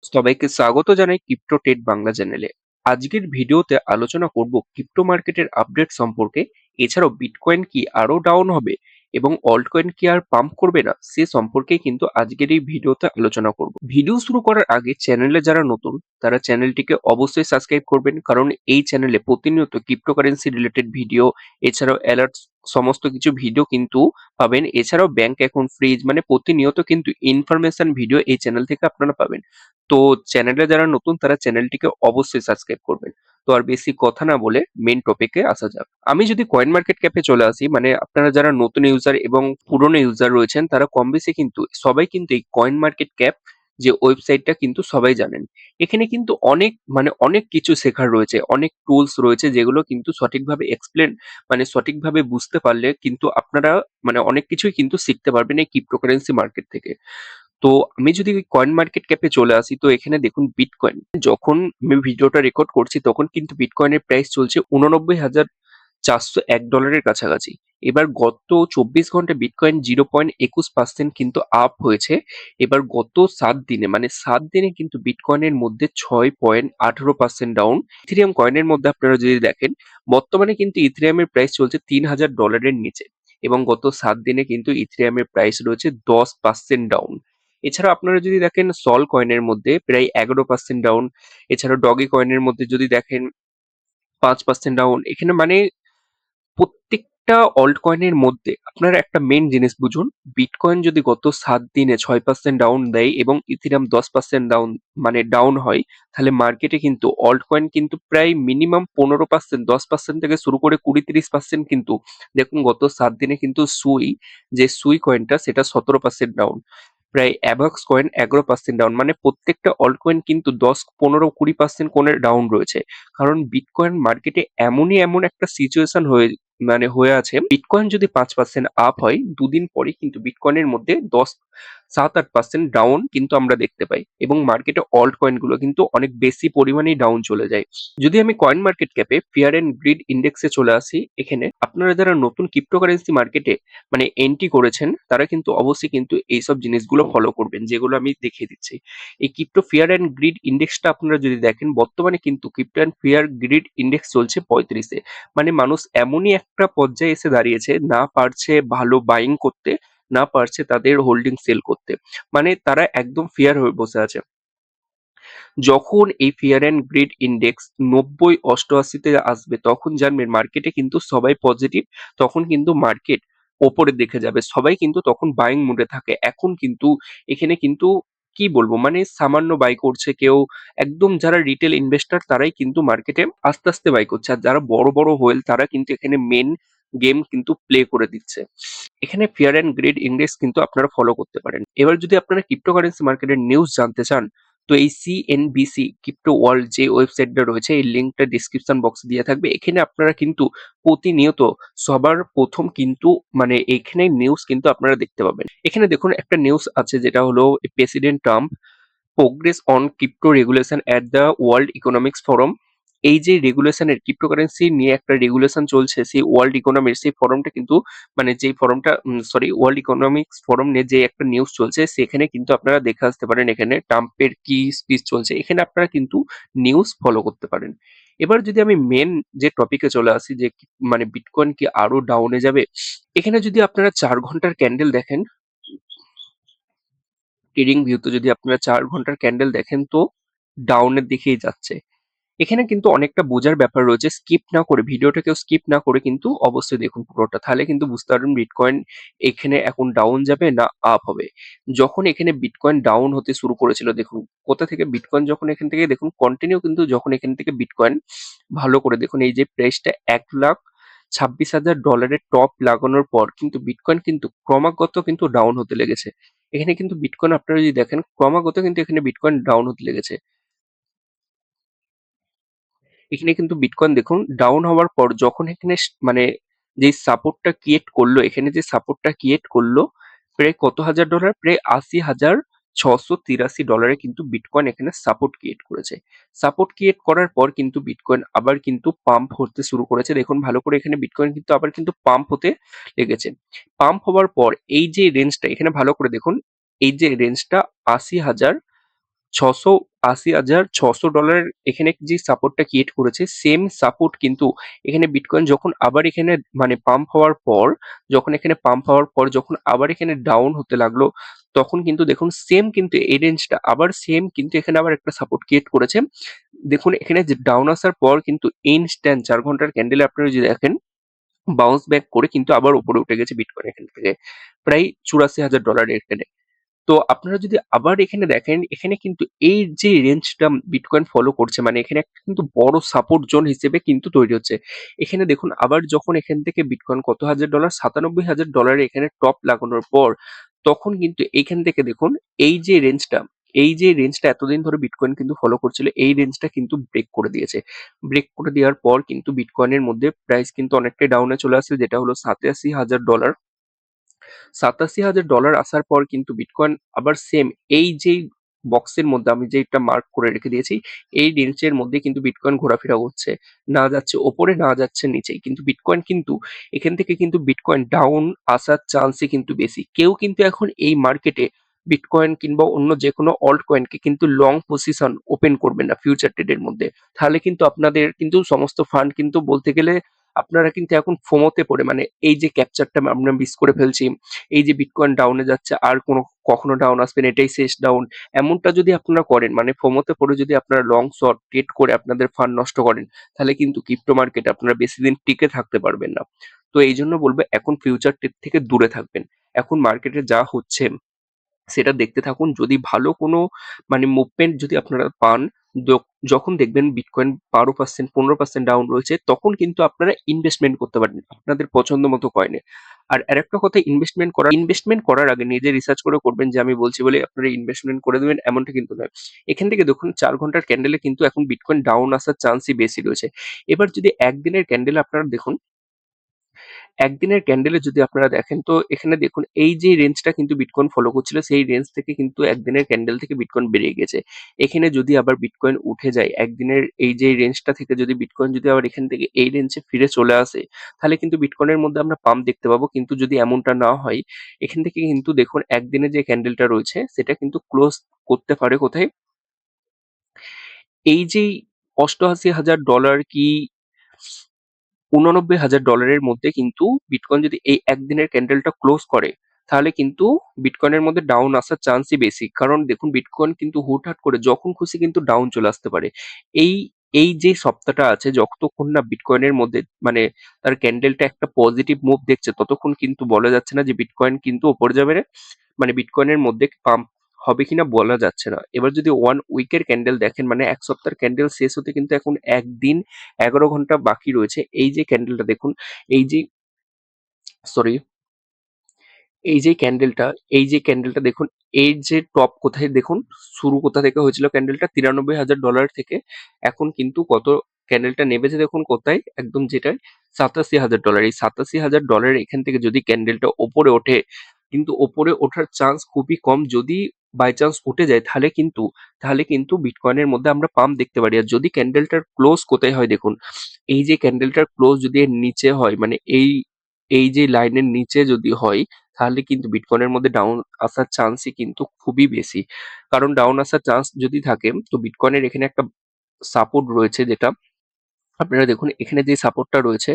সবাইকে স্বাগত জানাই ক্রিপ্টো টেট বাংলা চ্যানেলে। আজকের ভিডিওতে আলোচনা করব ক্রিপ্টো মার্কেটের আপডেট সম্পর্কে। এছাড়াও বিটকয়েন কি আরো ডাউন হবে এবং অল্ট কয়েন কি আর পাম্প করবে না সে সম্পর্কে কিন্তু আজকের এই ভিডিওতে আলোচনা করব। ভিডিও শুরু করার আগে চ্যানেলে যারা নতুন তারা চ্যানেলটিকে অবশ্যই সাবস্ক্রাইব করবেন, কারণ এই চ্যানেলে প্রতিনিয়ত ক্রিপ্টোকারেন্সি রিলেটেড ভিডিও, এছাড়াও অ্যালার্ট সমস্ত কিছু ভিডিও কিন্তু পাবেন। এছাড়াও ব্যাংক অ্যাকাউন্ট ফ্রিজ মানে প্রতিনিয়ত কিন্তু ইনফরমেশন ভিডিও এই চ্যানেল থেকে আপনারা পাবেন। তো চ্যানেলে যারা নতুন তারা চ্যানেলটিকে অবশ্যই সাবস্ক্রাইব করবেন। তো আর বেশি কথা না বলে মেইন টপিকে আসা যাক। আমি যদি কয়েন মার্কেট ক্যাপে চলে আসি, মানে আপনারা যারা নতুন ইউজার এবং পুরনো ইউজার রয়েছেন তারা কম বেশি কিন্তু সবাই কিন্তু এই কয়েন মার্কেট ক্যাপ যে ওয়েবসাইটটা কিন্তু সবাই জানেন। এখানে কিন্তু অনেক কিছু শেখার রয়েছে, অনেক টুলস রয়েছে যেগুলো কিন্তু সঠিকভাবে এক্সপ্লেন মানে সঠিকভাবে বুঝতে পারলে কিন্তু আপনারা অনেক কিছুই কিন্তু শিখতে পারবেন এই ক্রিপ্টোকারেন্সি মার্কেট থেকে। তো আমি যদি কয়েন মার্কেট ক্যাপে চলে আসি, তো এখানে দেখুন বিটকয়েন যখন আমি ভিডিওটা রেকর্ড করছি তখন কিন্তু বিটকয়েনের প্রাইস চলছে 89,401 ডলারের কাছাকাছি। এবার গত 24 ঘন্টা বিটকয়েন 0.21% কিন্তু আপ হয়েছে। এবার গত 7 দিনে মানে 7 দিনে কিন্তু বিটকয়েনের মধ্যে 6.18% ডাউন। ইথেরিয়াম কয়েনের মধ্যে আপনারা যদি দেখেন, বর্তমানে কিন্তু ইথেরিয়ামের প্রাইস চলছে $3,000 নিচে এবং গত 7 দিনে কিন্তু ইথেরিয়ামের প্রাইস রয়েছে 10% ডাউন। এছাড়া আপনারা যদি দেখেন সল কয়েনের মধ্যে প্রায় 11% ডাউন। এছাড়া ডগি কয়েনের মধ্যে যদি দেখেন 5% ডাউন। এখানে প্রত্যেকটা অল্ট কয়েনের মধ্যে আপনারা একটা মেন জিনিস বুঝুন, বিটকয়েন যদি গত 7 দিনে 6% ডাউন দেয় এবং ইথিরাম 10% ডাউন ডাউন হয়, তাহলে মার্কেটে কিন্তু অল্ট কয়েন কিন্তু প্রায় মিনিমাম 15%, 10% থেকে শুরু করে 20-30% কিন্তু দেখুন গত 7 দিনে কিন্তু যে সুই কয়েনটা সেটা 17% ডাউন। প্রায় অ্যাভাক্স কয়েন 11% ডাউন। মানে প্রত্যেকটা অল্ট কয়েন কিন্তু 10, 15, 20% করে ডাউন রয়েছে। কারণ বিটকয়েন মার্কেটে এমন একটা সিচুয়েশন হয়ে আছে, বিটকয়েন যদি 5% আপ হয় 2 দিন পরে কিন্তু বিটকয়েনের মধ্যে 7-8% ডাউন কিন্তু আমরা দেখতে পাই এবং মার্কেটে অল্ট কয়েন গুলো কিন্তু অনেক বেশি পরিমাণেই ডাউন চলে যায়। যদি আমি কয়েন মার্কেট ক্যাপে ফিয়ার এন্ড গ্রিড ইন্ডেক্সে চলে আসি, এখানে আপনারা যারা নতুন ক্রিপ্টোকারেন্সি মার্কেটে এন্ট্রি করেছেন তারা কিন্তু অবশ্যই কিন্তু এইসব জিনিসগুলো ফলো করবেন যেগুলো আমি দেখিয়ে দিচ্ছি। এই ক্রিপ্টো ফিয়ার এন্ড গ্রিড ইন্ডেক্সটা আপনারা যদি দেখেন, বর্তমানে কিন্তু crypto and fear greed index চলছে 35-এ। মানে মানুষ এমনই একটা পর্যায়ে এসে দাঁড়িয়েছে, না পারছে ভালো বাইং করতে, না পারছে তাদের হোল্ডিং সেল করতে। মানে তারা একদম ফিয়ার হয়ে বসে আছে। যখন এই ফিয়ার অ্যান্ড গ্রিড ইন্ডেক্স 90-88-তে আসবে তখন জানবেন মার্কেটে কিন্তু সবাই পজিটিভ, তখন কিন্তু মার্কেট ওপরের দিকে যাবে, সবাই কিন্তু তখন বাইং মুডে থাকে। এখন কিন্তু এখানে কিন্তু কি বলবো, সামান্য বাই করছে কেউ, একদম যারা রিটেল ইনভেস্টর তারাই কিন্তু মার্কেটে আস্তে আস্তে বাই করছে, আর যারা বড় বড় হোয়েল তারা কিন্তু এখানে মেন গেম কিন্তু প্লে করে দিচ্ছে। এখানে ফিয়ার অ্যান্ড গ্রিড ইন্ডেক্স কিন্তু আপনারা ফলো করতে পারেন। এবার যদি আপনারা ক্রিপ্টোকারেন্সি মার্কেটের নিউজ জানতে চান, তো এই সিএনবিসি ক্রিপ্টো ওয়ার্ল্ড যে ওয়েবসাইটটা রয়েছে এই লিঙ্কটা ডিসক্রিপশন বক্সে দিয়ে থাকবে। এখানে আপনারা কিন্তু প্রতিনিয়ত সবার প্রথম কিন্তু এখানে নিউজ কিন্তু আপনারা দেখতে পাবেন। এখানে দেখুন একটা নিউজ আছে যেটা হলো president Trump progress on crypto regulation at the world economics forum. এই যে রেগুলেশনের ক্রিপ্টোকারেন্সি নিয়ে একটা রেগুলেশন চলছে, সেই ওয়ার্ল্ড ইকোনমির সেই ফোরামটা কিন্তু যেই ফোরামটা ওয়ার্ল্ড ইকোনমিক্স ফোরাম নিয়ে যে একটা নিউজ চলছে সেখানে কিন্তু আপনারা দেখে আসতে পারেন এখানে ট্রাম্পের কি স্পিচ চলছে, এখানে আপনারা কিন্তু নিউজ ফলো করতে পারেন। এবার যদি আমি মেন যে টপিকে চলে আসি যে বিটকয়েন কি আরো ডাউনে যাবে, এখানে যদি আপনারা 4 ঘন্টার ক্যান্ডেল দেখেন, ট্রেডিং ভিউতে যদি আপনারা 4 ঘন্টার ক্যান্ডেল দেখেন তো ডাউনের দিকেই যাচ্ছে। এখানে কিন্তু অনেকটা বোঝার ব্যাপার রয়েছে, স্কিপ না করে ভিডিওটাকেও স্কিপ না করে কিন্তু অবশ্যই দেখুন পুরোটা, তাহলে কিন্তু বুঝতে পারবেন বিটকয়েন এখানে এখন ডাউন যাবে না আপ হবে। যখন এখানে বিটকয়েন ডাউন হতে শুরু করেছিল, দেখুন কোথা থেকে বিটকয়েন যখন এখান থেকে দেখুন কন্টিনিউ কিন্তু যখন এখান থেকে বিটকয়েন ভালো করে দেখুন এই যে প্রাইসটা 1,26,000 ডলারের টপ লাগানোর পর কিন্তু বিটকয়েন কিন্তু ক্রমাগত কিন্তু ডাউন হতে লেগেছে। এখানে কিন্তু বিটকয়েন আপনারা যদি দেখেন ক্রমাগত কিন্তু এখানে বিটকয়েন ডাউন হতে লেগেছে। এখানে কিন্তু বিটকয়েন দেখুন ডাউন হওয়ার পর যখন এখানে যে সাপোর্টটা ক্রিয়েট করলো, এখানে যে সাপোর্টটা ক্রিয়েট করলো প্রায় কত হাজার ডলার, প্রায় 80,683 ডলারে কিন্তু বিটকয়েন এখানে সাপোর্ট ক্রিয়েট করেছে। সাপোর্ট ক্রিয়েট করার পর কিন্তু বিটকয়েন আবার কিন্তু পাম্প হতে শুরু করেছে। দেখুন ভালো করে এখানে বিটকয়েন কিন্তু আবার কিন্তু পাম্প হতে লেগেছে। পাম্প হওয়ার পর এই যে রেঞ্জটা এখানে ভালো করে দেখুন, এই যে রেঞ্জটা 80,683 $80,600 এখানে যে সাপোর্টটা ক্রিয়েট করেছে, সেম সাপোর্ট কিন্তু এখানে বিটকয়েন যখন আবার এখানে মানে পাম্প হওয়ার পর, যখন আবার এখানে ডাউন হতে লাগলো, তখন কিন্তু দেখুন সেম কিন্তু এই রেঞ্জটা আবার সেম কিন্তু এখানে আবার একটা সাপোর্ট ক্রিয়েট করেছে। দেখুন এখানে যে ডাউন আসার পর কিন্তু ইনস্ট্যান্ট 4 ঘন্টার ক্যান্ডেলে আপনারা যদি দেখেন, বাউন্স ব্যাক করে কিন্তু আবার উপরে উঠে গেছে বিটকয়েন এখান থেকে প্রায় $84,000 এখানে। তো আপনারা যদি আবার এখানে দেখেন, এখানে কিন্তু এই যে রেঞ্জটা বিটকয়েন ফলো করছে, মানে এখানে একটা কিন্তু বড় সাপোর্ট জোন হিসেবে কিন্তু তৈরি হচ্ছে। এখানে দেখুন আবার যখন এখান থেকে বিটকয়েন কত হাজার ডলার, $97,000 এখানে টপ লাগানোর পর, তখন কিন্তু এখান থেকে দেখুন এই যে রেঞ্জটা, এতদিন ধরে বিটকয়েন কিন্তু ফলো করছিল, এই রেঞ্জটা কিন্তু ব্রেক করে দিয়েছে। ব্রেক করে দেওয়ার পর কিন্তু বিটকয়েনের মধ্যে প্রাইস কিন্তু অনেকটাই ডাউনে চলে আসছে, যেটা হলো $87,000। $87,000 আসার পর কিন্তু বিটকয়েন আবার সেম এই যেই বক্সের মধ্যে আমি যেটা মার্ক করে রেখে দিয়েছি, এই রেঞ্জের মধ্যে কিন্তু বিটকয়েন ঘোরাফেরা করছে, না যাচ্ছে ওপরে না যাচ্ছে নিচে। কিন্তু বিটকয়েন কিন্তু এখান থেকে কিন্তু বিটকয়েন ডাউন আসার চান্সই কিন্তু বেশি। কেউ কিন্তু এখন এই মার্কেটে বিটকয়েন কিংবা অন্য যে কোনো অল্ট কয়েনকে কিন্তু লং পজিশন ওপেন করবেন না ফিউচার ট্রেডের মধ্যে। তাহলে কিন্তু আপনাদের কিন্তু সমস্ত ফান্ড কিন্তু বলতে গেলে আপনারা কিন্তু এখন ফোমোতে পড়ে, মানে এই যে ক্যাপচারটা আমরা মিস করে ফেলছি, এই যে বিটকয়েন ডাউনে যাচ্ছে আর কখনো ডাউন আসবে না, এটাই শেষ ডাউন, এমনটা যদি আপনারা করেন, মানে ফোমোতে পড়ে যদি আপনারা লং শর্ট ট্রেড করে আপনাদের ফান্ড নষ্ট করেন, তাহলে কিন্তু ক্রিপ্টো মার্কেটে আপনারা বেশি দিন টিকে থাকতে পারবেন না। তো এই জন্য বলবো এখন ফিউচার ট্রেড থেকে দূরে থাকবেন। এখন মার্কেটে যা হচ্ছে সেটা দেখতে থাকুন। যদি ভালো কোনো মানে মুভমেন্ট যদি আপনারা পান, যখন দেখবেন বিটকয়েন 12% 15% ডাউন রয়েছে, তখন কিন্তু আপনারা ইনভেস্টমেন্ট করতে পারেন আপনাদের পছন্দ মতো কয়েনে। আর আরেকটা কথা, ইনভেস্টমেন্ট করার আগে নিজে রিসার্চ করে করবেন, যে আমি বলছি বলে আপনারা ইনভেস্টমেন্ট করে দেবেন এমনটা কিন্তু নয়। এখান থেকে দেখুন 4 ঘন্টার ক্যান্ডেলে কিন্তু এখন বিটকয়েন ডাউন আসার চান্সই বেশি রয়েছে। এবার যদি একদিনের ক্যান্ডেল আপনারা দেখুন, একদিনের ক্যান্ডেলে যদি আপনারা দেখেন, তো এখানে দেখুন এই যে রেঞ্জটা কিন্তু বিটকয়েন ফলো করছিল, সেই রেঞ্জ থেকে কিন্তু একদিনের ক্যান্ডেল থেকে বিটকয়েন বেরিয়ে গেছে। এখানে যদি আবার বিটকয়েন উঠে যায়, একদিনের এই যে রেঞ্জটা থেকে যদি বিটকয়েন যদি আবার এখান থেকে এই রেঞ্জে ফিরে চলে আসে, তাহলে কিন্তু বিটকয়েনের মধ্যে আমরা পাম্প দেখতে পাবো। কিন্তু যদি এমনটা না হয়, এখান থেকে কিন্তু দেখুন একদিনে যে ক্যান্ডেলটা রয়েছে সেটা কিন্তু ক্লোজ করতে পারে কোথায়, এই যে $88,000 কি $89,000 মধ্যে কিন্তু বিটকয়েন যদি এই একদিনের ক্যান্ডেলটা ক্লোজ করে, তাহলে কিন্তু বিটকয়েনের মধ্যে ডাউন আসার চান্সই বেশি। কারণ দেখুন বিটকয়েন কিন্তু হুটহাট করে যখন খুশি কিন্তু ডাউন চলে আসতে পারে। এই এই যে সপ্তাহটা আছে, যতক্ষণ না বিটকয়েনের মধ্যে মানে তার ক্যান্ডেলটা একটা পজিটিভ মুভ দেখছে, ততক্ষণ কিন্তু বলা যাচ্ছে না যে বিটকয়েন কিন্তু ওপরে যাবে, মানে বিটকয়েনের মধ্যে পাম্প হবে কিনা বলা যাচ্ছে না। এবার যদি 1 উইকের ক্যান্ডেল দেখেন, মানে এক সপ্তাহের ক্যান্ডেল শেষ হতে কিন্তু এখন একদিন 11 ঘন্টা বাকি রয়েছে। এই যে ক্যান্ডেলটা দেখুন, এই যে সরি এই যে ক্যান্ডেলটা দেখুন, এর যে টপ কোথায় দেখুন, শুরু কোথা থেকে হয়েছিল ক্যান্ডেলটা $93,000 থেকে, এখন কিন্তু কত ক্যান্ডেলটা নেমেছে দেখুন কোথায়, একদম যেটায় $87,000। এই $87,000 এখান থেকে যদি ক্যান্ডেলটা ওপরে ওঠে, কিন্তু ওপরে ওঠার চান্স খুবই কম। যদি বাই চান্স উঠে যায়, তাহলে কিন্তু বিটকয়েনের মধ্যে আমরা পাম্প দেখতে পারি। আর যদি ক্যান্ডেলটার ক্লোজ কোথায় হয় দেখুন, এই যে ক্যান্ডেলটার ক্লোজ যদি এর নিচে হয়, মানে এই এই যে লাইনের নিচে যদি হয়, তাহলে কিন্তু বিটকয়েনের মধ্যে ডাউন আসার চান্সই কিন্তু খুবই বেশি। কারণ ডাউন আসার চান্স যদি থাকে, তো বিটকয়েনের এখানে একটা সাপোর্ট রয়েছে, যেটা আপনারা দেখুন এখানে যে সাপোর্টটা রয়েছে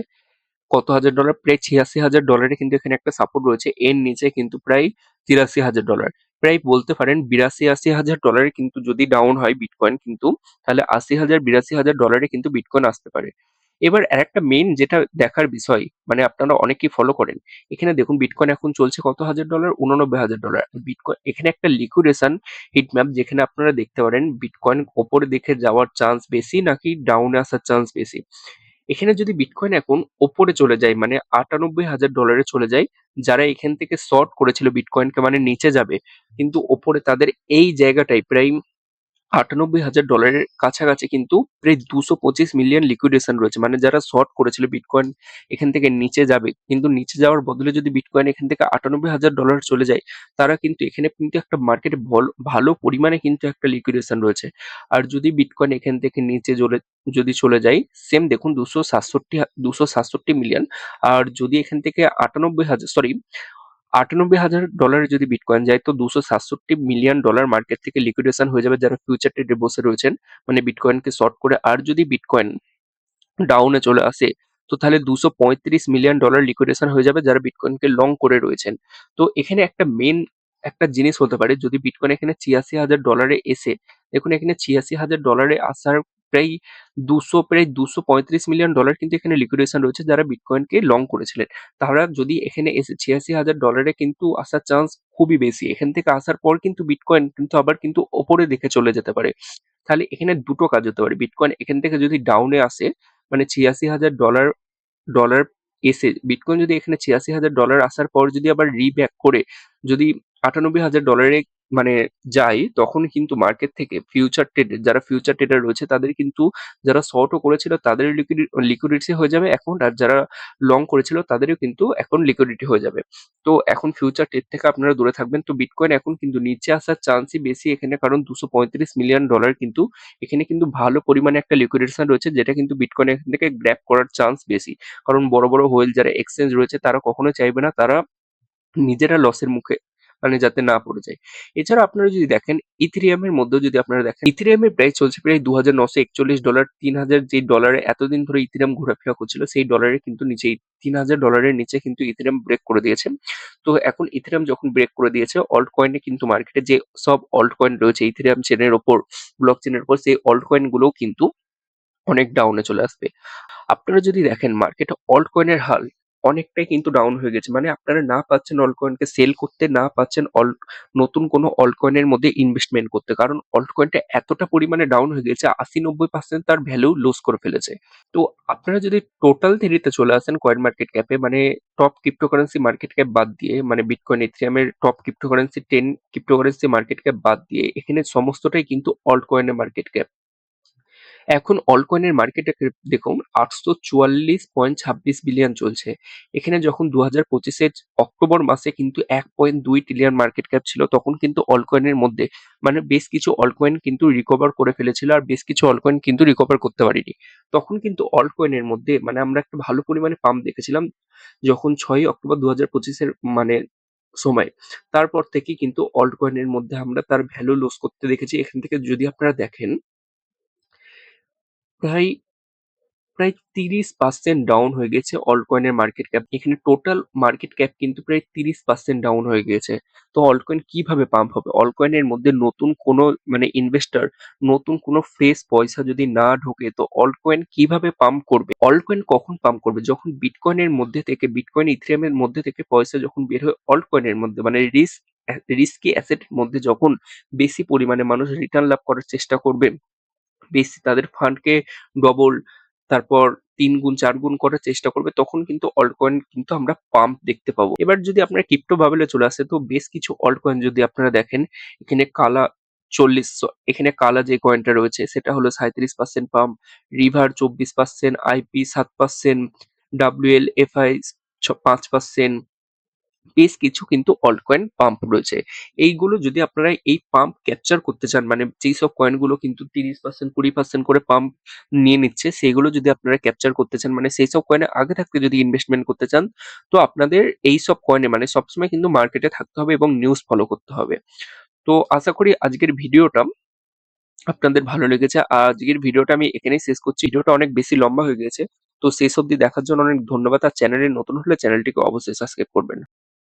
কত হাজার ডলার, প্রায় $86,000 কিন্তু এখানে একটা সাপোর্ট রয়েছে। এর নিচে কিন্তু প্রায় $83,000, প্রায় বলতে পারেন 82-80 হাজার ডলারে কিন্তু যদি ডাউন হয় বিটকয়েন, কিন্তু তাহলে 80,000-82,000 ডলারে কিন্তু বিটকয়েন আসতে পারে। এবার আরেকটা মেইন যেটা দেখার বিষয়, মানে আপনারা অনেকেই ফলো করেন, এখানে দেখুন বিটকয়েন এখন চলছে কত হাজার ডলার, $89,000। বিটকয়েন এখানে একটা লিকুইডেশন হিটম্যাপ, যেখানে আপনারা দেখতে পারেন বিটকয়েন ওপরে দিকে যাওয়ার চান্স বেশি নাকি ডাউনে আসার চান্স বেশি। এখানে যদি বিটকয়েন এখন ওপরে চলে যায়, মানে $98,000 চলে যায়, যারা এখান থেকে শর্ট করেছিল বিটকয়েনকে, মানে নিচে যাবে, কিন্তু ওপরে তাদের এই জায়গাটায় প্রায় $98,000 কাছাকাছি কিন্তু প্রায় 225 মিলিয়ন লিকুইডেশন রয়েছে। মানে যারা শর্ট করেছিল বিটকয়েন এখান থেকে নিচে যাবে, কিন্তু নিচে যাওয়ার বদলে যদি বিটকয়েন এখান থেকে $98,000 চলে যায়, তারা কিন্তু এখানে কিন্তু একটা মার্কেটে ভালো পরিমাণে কিন্তু একটা লিকুইডেশন রয়েছে। আর যদি বিটকয়েন এখান থেকে নিচে যদি চলে যায়, সেম দেখুন 267 মিলিয়ন। আর যদি এখান থেকে 98,000, সরি, $৯৮,০০০ যদি বিটকয়েন যায় তো $২৬৭ মিলিয়ন মার্কেট থেকে লিকুইডেশন হয়ে যাবে যারা ফিউচার ট্রেডে বসে রয়েছেন, মানে বিটকয়েনকে শর্ট করে। আর যদি বিটকয়েন ডাউনে চলে আসে তো তাহলে $235 মিলিয়ন লিকুইডেশন হয়ে যাবে যারা বিটকয়েনকে লং করে রয়েছেন। তো এখানে একটা মেন একটা জিনিস হতে পারে, যদি বিটকয়েন এখানে $৮৬,০০০ এসে, দেখুন এখানে $৮৬,০০০ আসার প্রায় $২৩৫ মিলিয়ন কিন্তু এখানে লিকুইডেশন রয়েছে যারা বিটকয়েনকে লং করেছিলেন। তারা যদি এখানে এসে $৮৬,০০০ কিন্তু আসার চান্স খুবই বেশি। এখান থেকে আসার পর কিন্তু বিটকয়েন কিন্তু আবার কিন্তু ওপরে দিকে চলে যেতে পারে। তাহলে এখানে দুটো কাজ হতে পারে, বিটকয়েন এখান থেকে যদি ডাউনে আসে, মানে $৮৬,০০০ ডলার এসে বিটকয়েন যদি এখানে $৮৬,০০০ আসার পর যদি আবার রিব্যাক করে যদি $৯৮,০০০ মানে যায়, তখন কিন্তু মার্কেট থেকে ফিউচার ট্রেড যারা ফিউচার ট্রেডার রয়েছে তাদের কিন্তু, যারা শর্টও করেছিল তাদের লিকুইডিটি হয়ে যাবে এখন, আর যারা লং করেছিল তাদেরও কিন্তু এখন লিকুইডিটি হয়ে যাবে। তো এখন ফিউচার ট্রেড থেকে আপনারা দূরে থাকবেন। তো বিটকয়েন এখন কিন্তু নিচে আসার চান্সই বেশি এখানে, কারণ $২৩৫ মিলিয়ন কিন্তু এখানে কিন্তু ভালো পরিমাণে একটা লিকুইডেশন রয়েছে, যেটা কিন্তু বিটকয়েন এখান থেকে গ্র্যাব করার চান্স বেশি। কারণ বড় বড় হোয়েল যারা এক্সচেঞ্জ রয়েছে তারা কখনো চাইবে না তারা নিজেরা লসের মুখে মানে যাতে না পড়ে যায়। এছাড়া আপনারা যদি দেখেন ইথেরিয়ামের মধ্যেও যদি আপনারা দেখেন, ইথেরিয়ামের প্রাইস চলছে প্রায় $২,৯৪১, ৩,০০০ যে ডলারে এতদিন ধরে ইথেরিয়াম ঘোরাফেরা করছিল সেই ডলারের কিন্তু নিচে, $৩,০০০ নিচে কিন্তু ইথেরিয়াম ব্রেক করে দিয়েছে। তো এখন ইথেরিয়াম যখন ব্রেক করে দিয়েছে, অল্ট কয়েনে কিন্তু মার্কেটে যে সব অল্ট কয়েন রয়েছে ইথেরিয়াম চেনের ওপর, ব্লক চেনের ওপর, সেই অল্ট কয়েন গুলোও কিন্তু অনেক ডাউনে চলে আসবে। আপনারা যদি দেখেন মার্কেটে অল্ট কয়েনের হাল অনেকটাই কিন্তু ডাউন হয়ে গেছে, মানে আপনারা না পাচ্ছেন অল্ট কয়েনকে সেল করতে, না পাচ্ছেন নতুন কোনো অল্ট কয়েনের মধ্যে ইনভেস্টমেন্ট করতে, কারণ অল্ট কয়েনটা এতটা পরিমাণে ডাউন হয়ে গেছে, ৮০-৯০% তার ভ্যালু লস করে ফেলেছে। তো আপনারা যদি টোটাল থিওরিতে চলে আসেন কয়েন মার্কেট ক্যাপে, মানে টপ ক্রিপ্টোকারেন্সি মার্কেট ক্যাপ বাদ দিয়ে, মানে বিটকয়েন ইথেরিয়ামের top cryptocurrency 10 cryptocurrency market cap বাদ দিয়ে, এখানে সমস্তটাই কিন্তু অল্ট কয়েনের মার্কেট ক্যাপ। এখন অল্টকয়েনের মার্কেটে দেখুন ৮৪৪.২৬ বিলিয়ন চলছে। এখানে যখন ২০২৫-এর অক্টোবর মাসে কিন্তু ১.২ ট্রিলিয়ন মার্কেট ক্যাপ ছিল, তখন কিন্তু অল্টকয়েনের মধ্যে মানে বেশ কিছু অল্টকয়েন কিন্তু রিকভার করে ফেলেছিল, আর বেশ কিছু অল্টকয়েন কিন্তু রিকভার করতে পারেনি। তখন কিন্তু অল্টকয়েনের মধ্যে মানে আমরা একটা ভালো পরিমাণে পাম্প দেখেছিলাম যখন ৬ই অক্টোবর ২০২৫-এর মানে সময়। তারপর থেকেই কিন্তু অল্টকয়েনের মধ্যে আমরা তার ভ্যালু লস করতে দেখেছি। এখান থেকে যদি আপনারা দেখেন প্রায় প্রায় ৩০% ডাউন হয়ে গেছে অল্টকয়েনের মার্কেট ক্যাপ। এখানে টোটাল মার্কেট ক্যাপ কিন্তু প্রায় ৩০% ডাউন হয়ে গিয়েছে। তো অল্টকয়েন কিভাবে পাম্প হবে? অল্টকয়েনের মধ্যে নতুন কোনো মানে ইনভেস্টর, নতুন কোনো ফ্রেশ পয়সা যদি না ঢোকে তো অল্টকয়েন কিভাবে পাম্প করবে? অল্টকয়েন কখন পাম্প করবে? যখন বিটকয়েনের মধ্যে থেকে, বিটকয়েন ইথেরিয়ামের মধ্যে থেকে পয়সা যখন বের হয়ে অল্টকয়েনের মধ্যে, মানে রিস্কি অ্যাসেটের মধ্যে যখন বেশি পরিমাণে মানুষ রিটার্ন লাভ করার চেষ্টা করবে, বেশি তাদের ফান্ডকে ডবল, তারপর ৩ গুণ ৪ গুণ করার চেষ্টা করবে, তখন কিন্তু অল্টকয়েন কিন্তু আমরা পাম্প দেখতে পাবো। এবার যদি আপনারা ক্রিপ্টো বাবেলে চলে আসে, তো বেশ কিছু অল্টকয়েন যদি আপনারা দেখেন, এখানে কালা ৪০, এখানে কালা যে কয়েনটা রয়েছে সেটা হলো ৩৭% পাম্প, রিভার ২৪%, আইপি ৭%, ডাব্লিউএলএফআই ৫%, বেশ কিছু কিন্তু অল্টকয়েন পাম্প রয়েছে। এইগুলো যদি আপনারা এই পাম্প ক্যাপচার করতে চান, মানে যেই সব কয়েনগুলো কিন্তু ৩০% ২০% করে পাম্প নিয়ে নিচ্ছে, সেগুলো যদি আপনারা ক্যাপচার করতে চান, মানে সেই সব কয়েনে আগে থাকতে যদি ইনভেস্টমেন্ট করতে চান, তো আপনাদের এই সব কয়েনে মানে সবসময় কিন্তু মার্কেটে থাকতে হবে এবং নিউজ ফলো করতে হবে। তো আশা করি আজকের ভিডিওটা আপনাদের ভালো লেগেছে। আর আজকের ভিডিওটা আমি এখানেই শেষ করছি। ভিডিওটা অনেক বেশি লম্বা হয়ে গেছে। তো শেষ অবধি দেখার জন্য অনেক ধন্যবাদ। আর চ্যানেলে নতুন হলে চ্যানেলটিকে অবশ্যই সাবস্ক্রাইব করবেন।